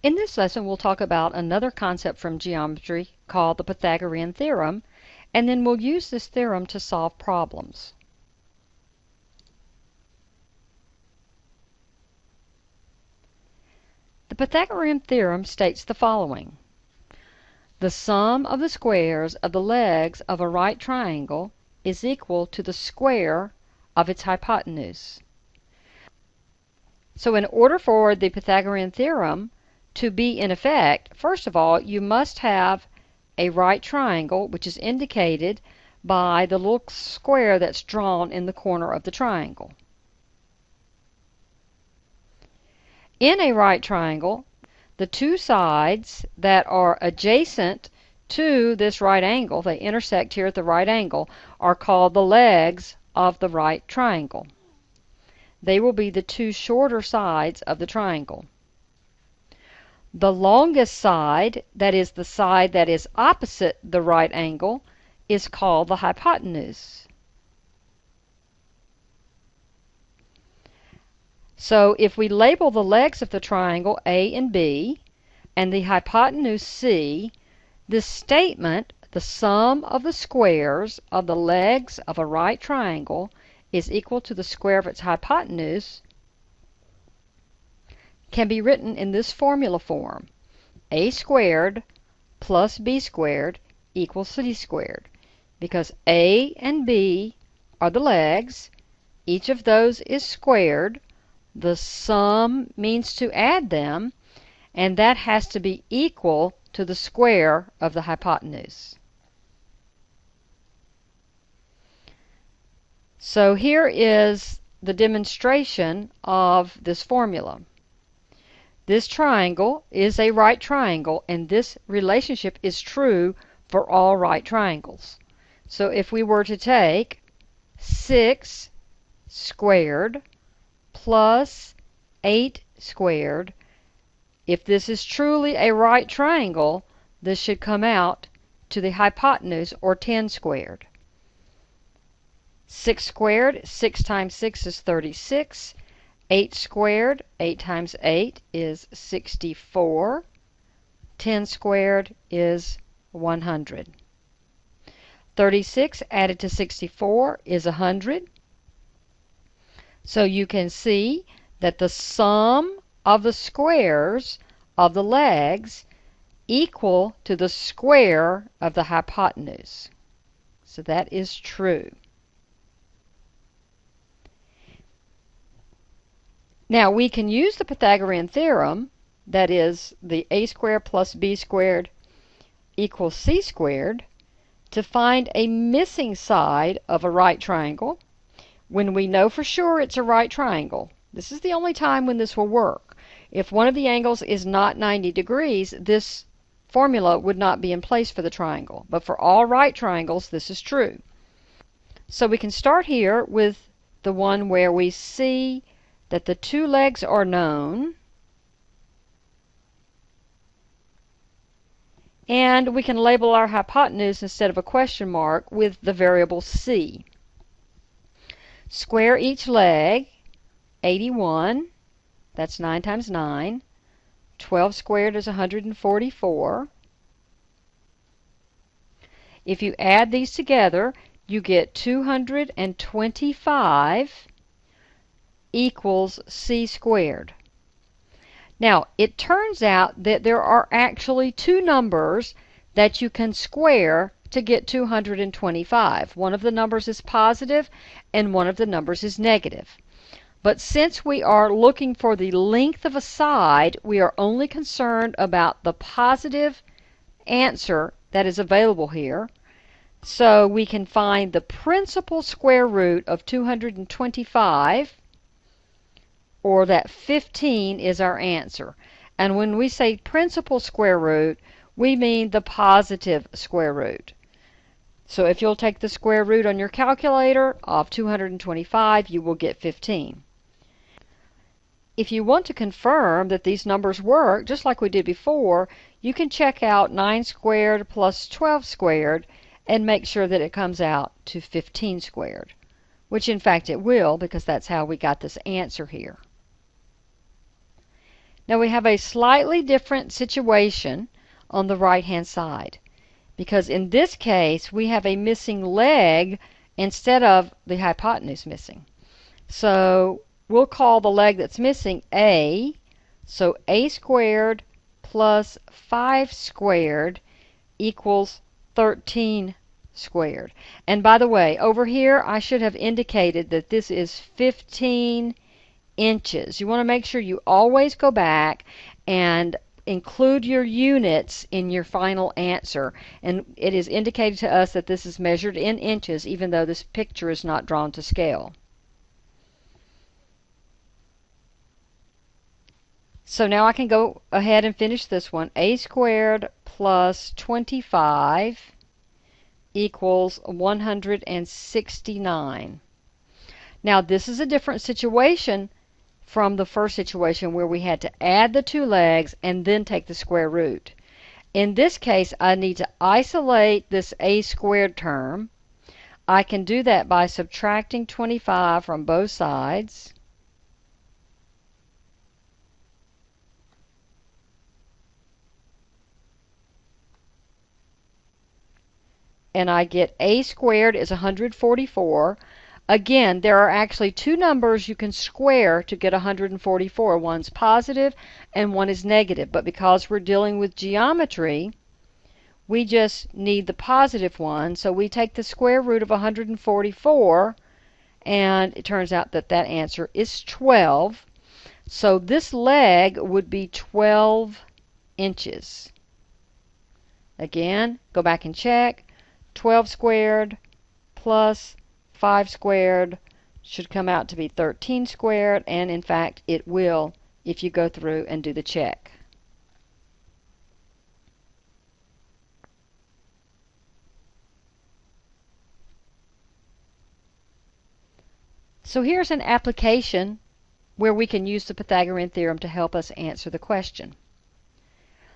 In this lesson, we'll talk about another concept from geometry called the Pythagorean theorem, and then we'll use this theorem to solve problems. The Pythagorean theorem states the following. The sum of the squares of the legs of a right triangle is equal to the square of its hypotenuse. So in order for the Pythagorean theorem to be in effect, first of all, you must have a right triangle, which is indicated by the little square that's drawn in the corner of the triangle. In a right triangle, the two sides that are adjacent to this right angle, they intersect here at the right angle, are called the legs of the right triangle. They will be the two shorter sides of the triangle. The longest side, that is the side that is opposite the right angle, is called the hypotenuse. So if we label the legs of the triangle A and B and the hypotenuse C, this statement, the sum of the squares of the legs of a right triangle is equal to the square of its hypotenuse, can be written in this formula form. A squared plus B squared equals C squared. Because A and B are the legs, each of those is squared, the sum means to add them, and that has to be equal to the square of the hypotenuse. So here is the demonstration of this formula. This triangle is a right triangle, and this relationship is true for all right triangles. So if we were to take 6 squared plus 8 squared, if this is truly a right triangle, this should come out to the hypotenuse, or 10 squared. 6 squared, 6 times 6 is 36. 8 squared, 8 times 8 is 64. 10 squared is 100. 36 added to 64 is 100. So you can see that the sum of the squares of the legs equal to the square of the hypotenuse. So that is true. Now we can use the Pythagorean theorem, that is the a squared plus b squared equals c squared, to find a missing side of a right triangle when we know for sure it's a right triangle. This is the only time when this will work. If one of the angles is not 90 degrees, this formula would not be in place for the triangle. But for all right triangles, this is true. So we can start here with the one where we see that the two legs are known, and we can label our hypotenuse instead of a question mark with the variable c. Square each leg, 81, that's 9 times 9. 12 squared is 144. If you add these together, you get 225 equals c squared. Now, it turns out that there are actually two numbers that you can square to get 225. One of the numbers is positive and one of the numbers is negative. But since we are looking for the length of a side, we are only concerned about the positive answer that is available here. So we can find the principal square root of 225, or that 15 is our answer. And when we say principal square root, we mean the positive square root. So if you'll take the square root on your calculator of 225, you will get 15. If you want to confirm that these numbers work, just like we did before, you can check out 9 squared plus 12 squared and make sure that it comes out to 15 squared, which in fact it will, because that's how we got this answer here. Now we have a slightly different situation on the right-hand side, because in this case we have a missing leg instead of the hypotenuse missing. So we'll call the leg that's missing a. So a squared plus 5 squared equals 13 squared. And by the way, over here I should have indicated that this is 15 inches. You want to make sure you always go back and include your units in your final answer. And it is indicated to us that this is measured in inches, even though this picture is not drawn to scale. So now I can go ahead and finish this one. A squared plus 25 equals 169. Now this is a different situation from the first situation where we had to add the two legs and then take the square root. In this case, I need to isolate this a squared term. I can do that by subtracting 25 from both sides. And I get a squared is 144. Again, there are actually two numbers you can square to get 144. One's positive and one is negative. But because we're dealing with geometry, we just need the positive one. So we take the square root of 144, and it turns out that that answer is 12. So this leg would be 12 inches. Again, go back and check. 12 squared plus 5 squared should come out to be 13 squared, and in fact it will if you go through and do the check. So here's an application where we can use the Pythagorean theorem to help us answer the question.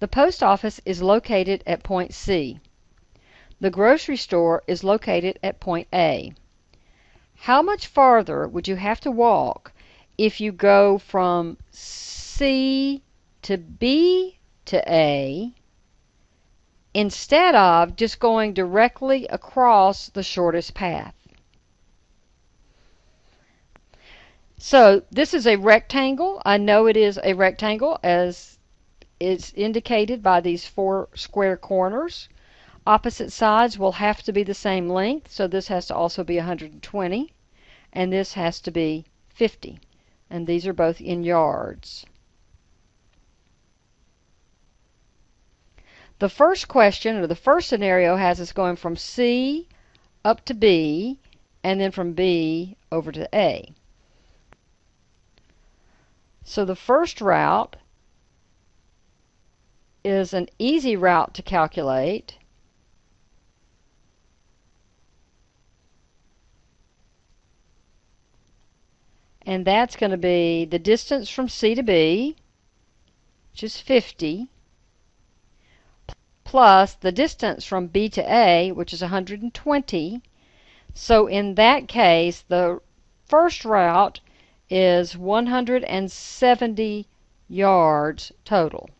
The post office is located at point C. The grocery store is located at point A. How much farther would you have to walk if you go from C to B to A instead of just going directly across the shortest path? So this is a rectangle. I know it is a rectangle as it's indicated by these 4 square corners. Opposite sides will have to be the same length, so this has to also be 120, and this has to be 50. And these are both in yards. The first question, or the first scenario, has us going from C up to B, and then from B over to A. So the first route is an easy route to calculate. And that's going to be the distance from C to B, which is 50, plus the distance from B to A, which is 120. So in that case, the first route is 170 yards total.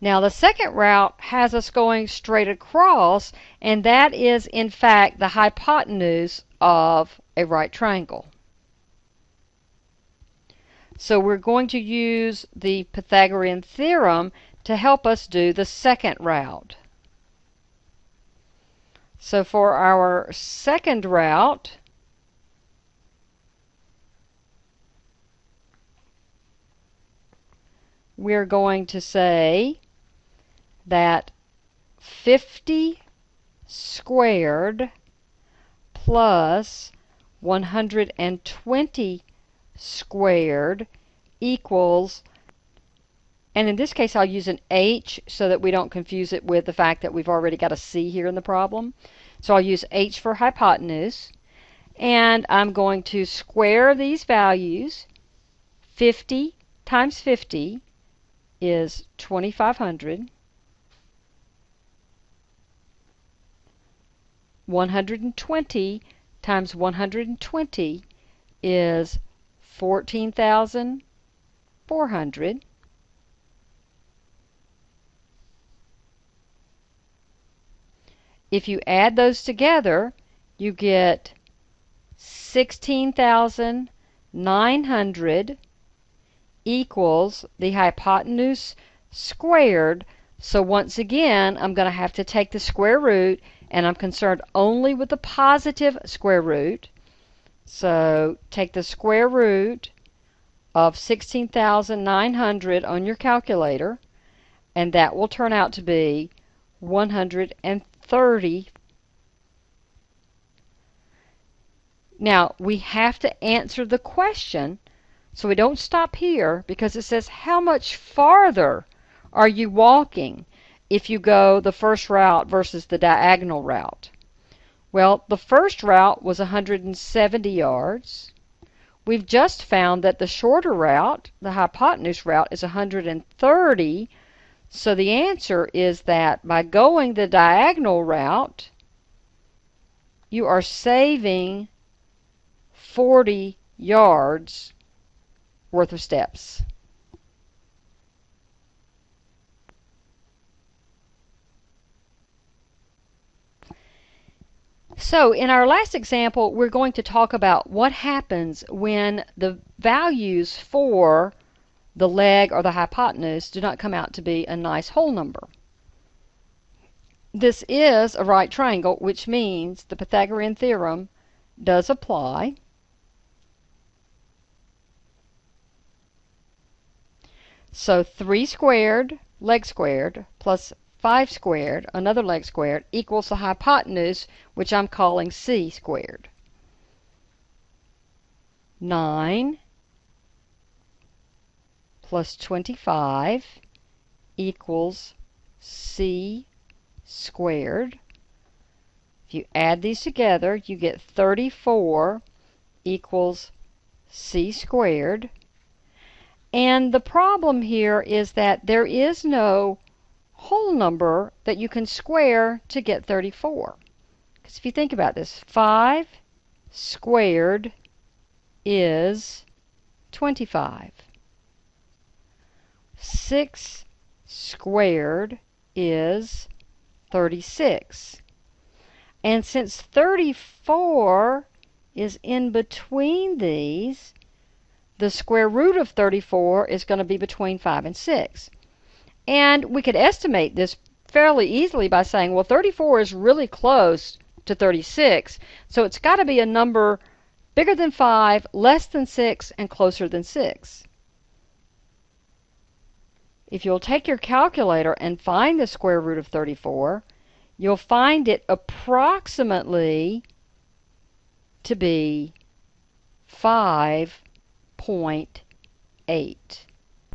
Now the second route has us going straight across, and that is in fact the hypotenuse of a right triangle. So we're going to use the Pythagorean theorem to help us do the second route. So for our second route, we're going to say that 50 squared plus 120 squared equals, and in this case I'll use an H so that we don't confuse it with the fact that we've already got a C here in the problem. So I'll use H for hypotenuse, and I'm going to square these values. 50 times 50 is 2,500. 120 times 120 is 14,400. If you add those together, you get 16,900 equals the hypotenuse squared. So once again, I'm going to have to take the square root, and I'm concerned only with the positive square root. So take the square root of 16,900 on your calculator, and that will turn out to be 130. Now, we have to answer the question, so we don't stop here, because it says how much farther are you walking if you go the first route versus the diagonal route. Well, the first route was 170 yards. We've just found that the shorter route, the hypotenuse route, is 130. So the answer is that by going the diagonal route, you are saving 40 yards worth of steps. So in our last example, we're going to talk about what happens when the values for the leg or the hypotenuse do not come out to be a nice whole number. This is a right triangle, which means the Pythagorean theorem does apply. So 3 squared, leg squared, plus 5 squared, another leg squared, equals the hypotenuse, which I'm calling c squared. 9 plus 25 equals c squared. If you add these together, you get 34 equals c squared. And the problem here is that there is no whole number that you can square to get 34. Because if you think about this, 5 squared is 25. 6 squared is 36. And since 34 is in between these, the square root of 34 is going to be between 5 and 6. And we could estimate this fairly easily by saying, well, 34 is really close to 36, so it's got to be a number bigger than 5, less than 6, and closer than 6. If you'll take your calculator and find the square root of 34, you'll find it approximately to be 5.8.